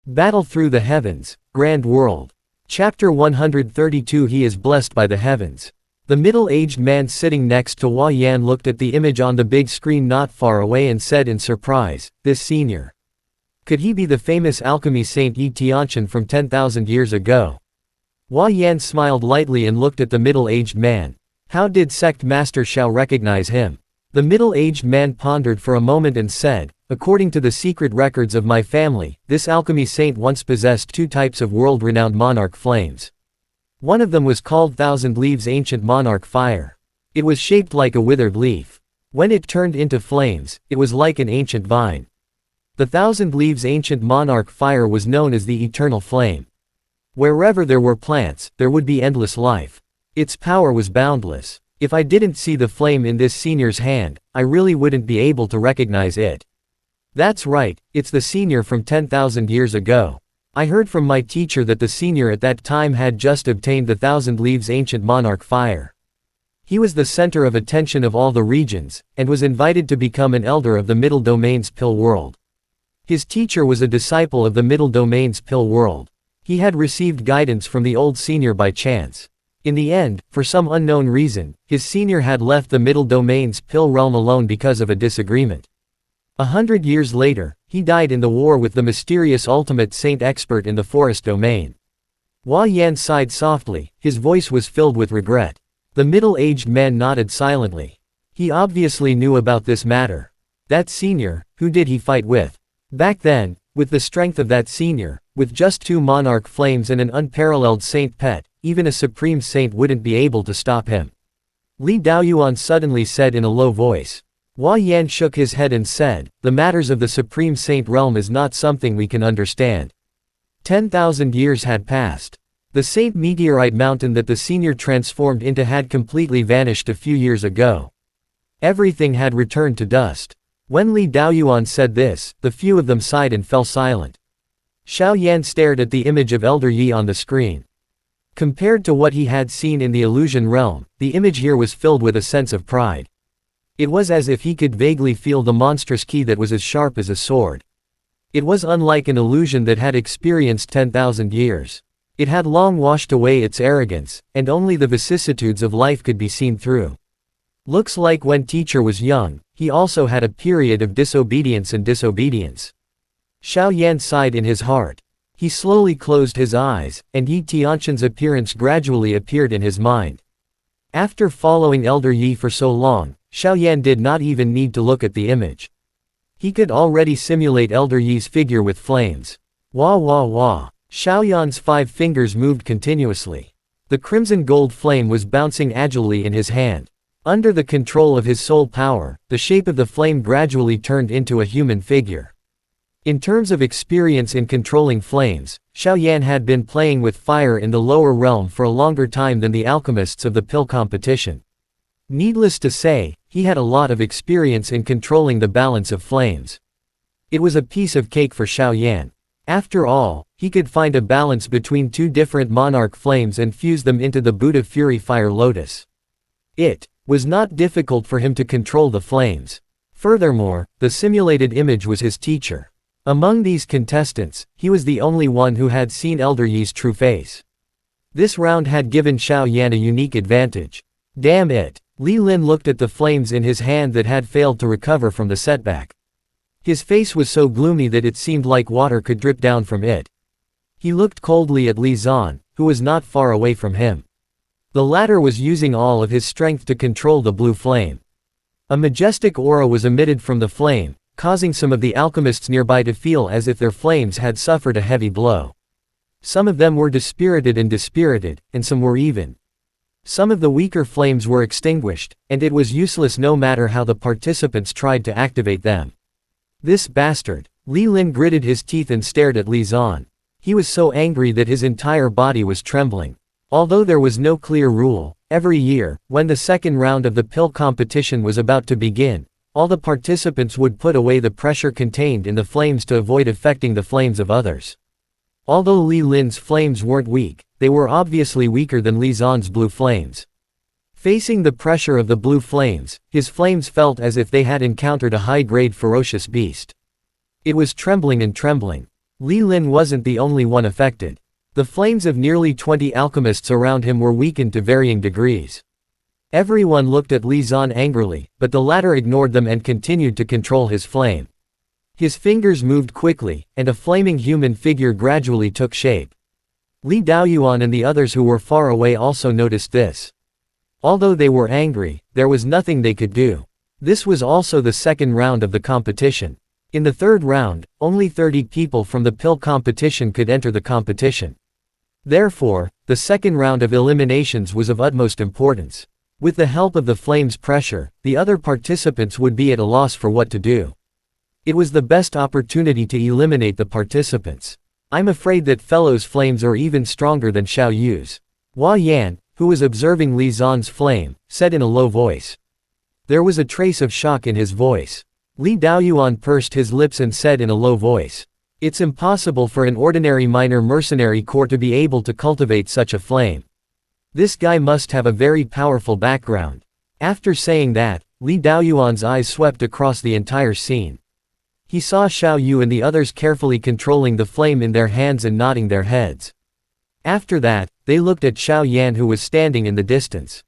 Battle through the heavens, grand world. Chapter 132 He is blessed by the heavens. The middle-aged man sitting next to Hua Yan looked at the image on the big screen not far away and said in surprise, "This senior. Could he be the famous alchemy saint Yi Tianqian from 10,000 years ago?" Hua Yan smiled lightly and looked at the middle-aged man. How did sect master Xiao recognize him? The middle-aged man pondered for a moment and said, "According to the secret records of my family, this alchemy saint once possessed two types of world-renowned monarch flames. One of them was called Thousand Leaves Ancient Monarch Fire. It was shaped like a withered leaf. When it turned into flames, it was like an ancient vine. The Thousand Leaves Ancient Monarch Fire was known as the Eternal Flame. Wherever there were plants, there would be endless life. Its power was boundless. If I didn't see the flame in this senior's hand, I really wouldn't be able to recognize it. That's right, it's the senior from 10,000 years ago. I heard from my teacher that the senior at that time had just obtained the Thousand Leaves Ancient Monarch Fire. He was the center of attention of all the regions, and was invited to become an elder of the Middle Domain's Pill World. His teacher was a disciple of the Middle Domain's Pill World. He had received guidance from the old senior by chance. In the end, for some unknown reason, his senior had left the Middle Domain's Pill Realm alone because of a disagreement. 100 years later, he died in the war with the mysterious ultimate saint expert in the forest domain. Hua Yan sighed softly, his voice was filled with regret. The middle-aged man nodded silently. He obviously knew about this matter. That senior, who did he fight with? Back then, with the strength of that senior, with just two monarch flames and an unparalleled saint pet, even a supreme saint wouldn't be able to stop him. Li Daoyuan suddenly said in a low voice. Hua Yan shook his head and said, "The matters of the Supreme Saint realm is not something we can understand." 10,000 years had passed. The Saint Meteorite Mountain that the senior transformed into had completely vanished a few years ago. Everything had returned to dust. When Li Daoyuan said this, the few of them sighed and fell silent. Xiao Yan stared at the image of Elder Yi on the screen. Compared to what he had seen in the illusion realm, the image here was filled with a sense of pride. It was as if he could vaguely feel the monstrous key that was as sharp as a sword. It was unlike an illusion that had experienced 10,000 years. It had long washed away its arrogance, and only the vicissitudes of life could be seen through. Looks like when teacher was young, he also had a period of disobedience and disobedience. Xiao Yan sighed in his heart. He slowly closed his eyes, and Yi Tianqian's appearance gradually appeared in his mind. After following Elder Yi for so long, Xiao Yan did not even need to look at the image. He could already simulate Elder Yi's figure with flames. Wah wah wah. Xiao Yan's 5 fingers moved continuously. The crimson gold flame was bouncing agilely in his hand. Under the control of his soul power, the shape of the flame gradually turned into a human figure. In terms of experience in controlling flames, Xiao Yan had been playing with fire in the lower realm for a longer time than the alchemists of the pill competition. Needless to say, he had a lot of experience in controlling the balance of flames. It was a piece of cake for Xiao Yan. After all, he could find a balance between two different monarch flames and fuse them into the Buddha Fury Fire Lotus. It was not difficult for him to control the flames. Furthermore, the simulated image was his teacher. Among these contestants, he was the only one who had seen Elder Yi's true face. This round had given Xiao Yan a unique advantage. Damn it! Li Lin looked at the flames in his hand that had failed to recover from the setback. His face was so gloomy that it seemed like water could drip down from it. He looked coldly at Li Zan, who was not far away from him. The latter was using all of his strength to control the blue flame. A majestic aura was emitted from the flame, causing some of the alchemists nearby to feel as if their flames had suffered a heavy blow. Some of them were dispirited, and some were even. Some of the weaker flames were extinguished, and it was useless no matter how the participants tried to activate them. This bastard! Li Lin gritted his teeth and stared at Li Zan. He was so angry that his entire body was trembling. Although there was no clear rule, every year, when the second round of the pill competition was about to begin, all the participants would put away the pressure contained in the flames to avoid affecting the flames of others. Although Li Lin's flames weren't weak, they were obviously weaker than Li Zan's blue flames. Facing the pressure of the blue flames, his flames felt as if they had encountered a high-grade ferocious beast. It was trembling and trembling. Li Lin wasn't the only one affected. The flames of nearly 20 alchemists around him were weakened to varying degrees. Everyone looked at Li Zan angrily, but the latter ignored them and continued to control his flame. His fingers moved quickly, and a flaming human figure gradually took shape. Li Daoyuan and the others who were far away also noticed this. Although they were angry, there was nothing they could do. This was also the second round of the competition. In the third round, only 30 people from the pill competition could enter the competition. Therefore, the second round of eliminations was of utmost importance. With the help of the flame's pressure, the other participants would be at a loss for what to do. It was the best opportunity to eliminate the participants. I'm afraid that fellow's flames are even stronger than Xiao Yu's. Hua Yan, who was observing Li Zan's flame, said in a low voice. There was a trace of shock in his voice. Li Daoyuan pursed his lips and said in a low voice. It's impossible for an ordinary minor mercenary corps to be able to cultivate such a flame. This guy must have a very powerful background. After saying that, Li Daoyuan's eyes swept across the entire scene. He saw Xiao Yu and the others carefully controlling the flame in their hands and nodding their heads. After that, they looked at Xiao Yan who was standing in the distance.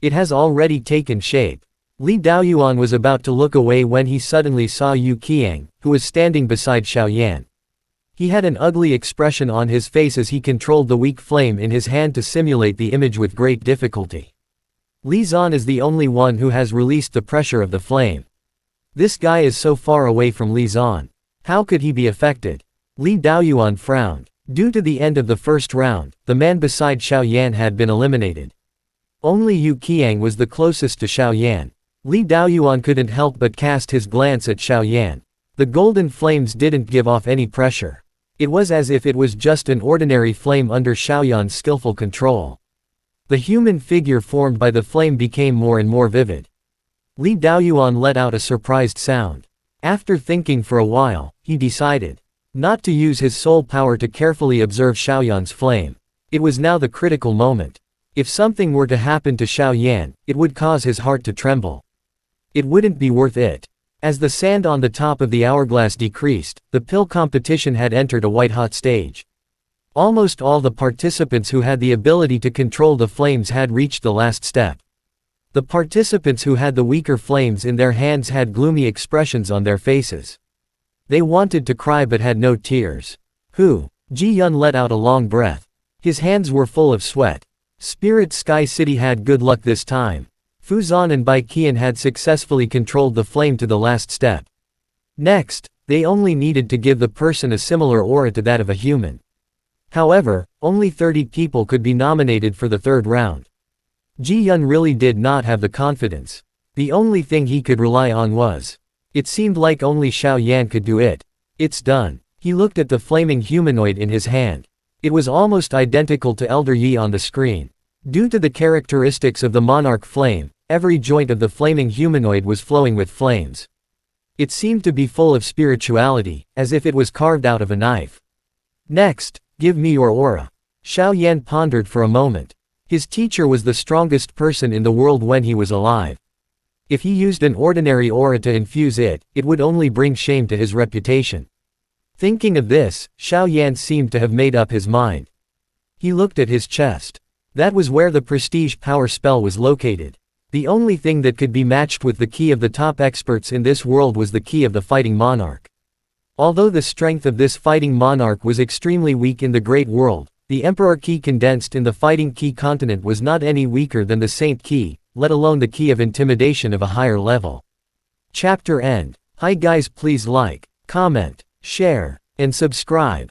It has already taken shape. Li Daoyuan was about to look away when he suddenly saw Yu Qiang, who was standing beside Xiao Yan. He had an ugly expression on his face as he controlled the weak flame in his hand to simulate the image with great difficulty. Li Zan is the only one who has released the pressure of the flame. This guy is so far away from Li Zan. How could he be affected? Li Daoyuan frowned. Due to the end of the first round, the man beside Xiao Yan had been eliminated. Only Yu Qiang was the closest to Xiao Yan. Li Daoyuan couldn't help but cast his glance at Xiao Yan. The golden flames didn't give off any pressure. It was as if it was just an ordinary flame under Xiao Yan's skillful control. The human figure formed by the flame became more and more vivid. Li Daoyuan let out a surprised sound. After thinking for a while, he decided not to use his soul power to carefully observe Xiao Yan's flame. It was now the critical moment. If something were to happen to Xiao Yan, it would cause his heart to tremble. It wouldn't be worth it. As the sand on the top of the hourglass decreased, the pill competition had entered a white-hot stage. Almost all the participants who had the ability to control the flames had reached the last step. The participants who had the weaker flames in their hands had gloomy expressions on their faces. They wanted to cry but had no tears. Ji Yun let out a long breath. His hands were full of sweat. Spirit Sky City had good luck this time. Fu Zan and Bai Qian had successfully controlled the flame to the last step. Next, they only needed to give the person a similar aura to that of a human. However, only 30 people could be nominated for the third round. Ji Yun really did not have the confidence. The only thing he could rely on was. It seemed like only Xiao Yan could do it. It's done. He looked at the flaming humanoid in his hand. It was almost identical to Elder Yi on the screen. Due to the characteristics of the monarch flame, every joint of the flaming humanoid was flowing with flames. It seemed to be full of spirituality, as if it was carved out of a knife. Next, give me your aura. Xiao Yan pondered for a moment. His teacher was the strongest person in the world when he was alive. If he used an ordinary aura to infuse it, it would only bring shame to his reputation. Thinking of this, Xiao Yan seemed to have made up his mind. He looked at his chest. That was where the prestige power spell was located. The only thing that could be matched with the key of the top experts in this world was the key of the fighting monarch. Although the strength of this fighting monarch was extremely weak in the great world, the emperor key condensed in the fighting key continent was not any weaker than the saint key, let alone the key of intimidation of a higher level. Chapter end. Hi guys, please like, comment, share, and subscribe.